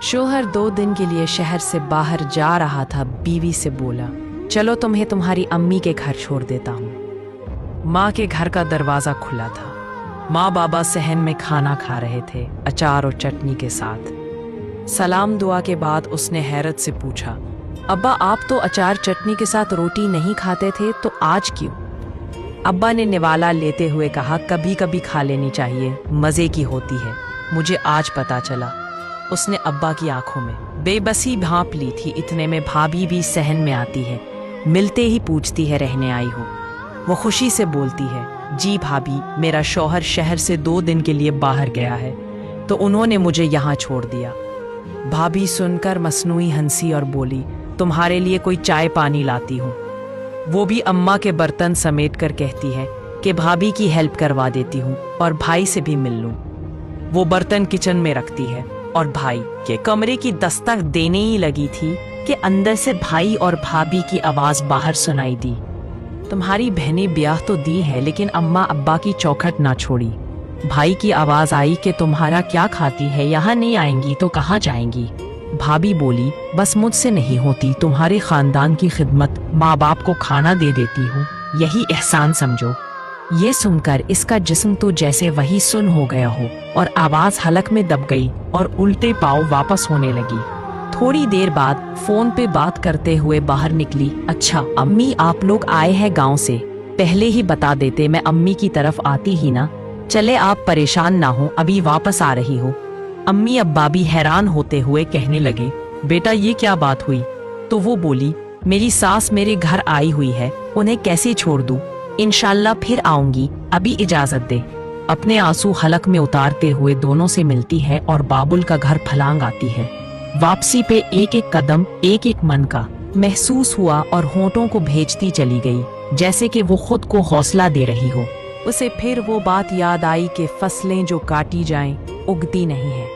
शोहर 2 दिन के लिए शहर से बाहर जा रहा था। बीवी से बोला, चलो तुम्हें तुम्हारी अम्मी के घर छोड़ देता हूँ। माँ के घर का दरवाज़ा खुला था। माँ बाबा सहन में खाना खा रहे थे, अचार और चटनी के साथ। सलाम दुआ के बाद उसने हैरत से पूछा, अब्बा आप तो अचार चटनी के साथ रोटी नहीं खाते थे, तो आज क्यों? अब्बा ने निवाला लेते हुए कहा, कभी कभी खा लेनी चाहिए, मज़े की होती है, मुझे आज पता चला। उसने अब्बा की आंखों में बेबसी भांप ली थी। इतने में भाभी भी सहन में आती है। मिलते ही पूछती है, रहने आई हो? वो खुशी से बोलती है, जी भाभी, मेरा शौहर शहर से 2 दिन के लिए बाहर गया है, तो उन्होंने मुझे यहाँ छोड़ दिया। भाभी सुनकर मसनूई हंसी और बोली, तुम्हारे लिए कोई चाय पानी लाती हूँ। वो भी अम्मा के बर्तन समेट कर कहती है कि भाभी की हेल्प करवा देती हूँ और भाई से भी मिल लूँ। वो बर्तन किचन में रखती है और भाई के कमरे की दस्तक देने ही लगी थी कि अंदर से भाई और भाभी की आवाज बाहर सुनाई दी, तुम्हारी बहनें ब्याह तो दी है, लेकिन अम्मा अब्बा की चौखट ना छोड़ी। भाई की आवाज आई कि तुम्हारा क्या खाती है, यहाँ नहीं आएंगी तो कहाँ जाएंगी? भाभी बोली, बस मुझसे नहीं होती, तुम्हारे खानदान की खिदमत, माँ बाप को खाना दे देती हूँ, यही एहसान समझो। ये सुनकर इसका जिस्म तो जैसे वही सुन हो गया हो और आवाज हलक में दब गई और उल्टे पाँव वापस होने लगी। थोड़ी देर बाद फोन पे बात करते हुए बाहर निकली, अच्छा अम्मी आप लोग आए हैं गांव से, पहले ही बता देते, मैं अम्मी की तरफ आती ही ना। चले आप परेशान ना हो, अभी वापस आ रही हो। अम्मी अब्बा भी हैरान होते हुए कहने लगे, बेटा ये क्या बात हुई? तो वो बोली, मेरी सास मेरे घर आई हुई है, उन्हें कैसे छोड़ दूं? इंशाल्लाह फिर आऊंगी, अभी इजाजत दे। अपने आंसू हलक में उतारते हुए दोनों से मिलती है और बाबुल का घर फलांग आती है। वापसी पे एक एक कदम एक एक मन का महसूस हुआ और होंठों को भेजती चली गई, जैसे कि वो खुद को हौसला दे रही हो। उसे फिर वो बात याद आई कि फसलें जो काटी जाएं उगती नहीं है,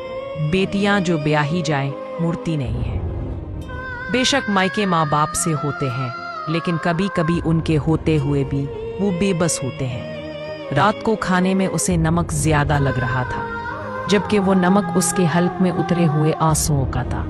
बेटियां जो ब्याही जाएं मुड़ती नहीं है। बेशक मायके माँ बाप से होते हैं, लेकिन कभी कभी उनके होते हुए भी वो बेबस होते हैं। रात को खाने में उसे नमक ज्यादा लग रहा था, जबकि वो नमक उसके हल्क में उतरे हुए आंसुओं का था।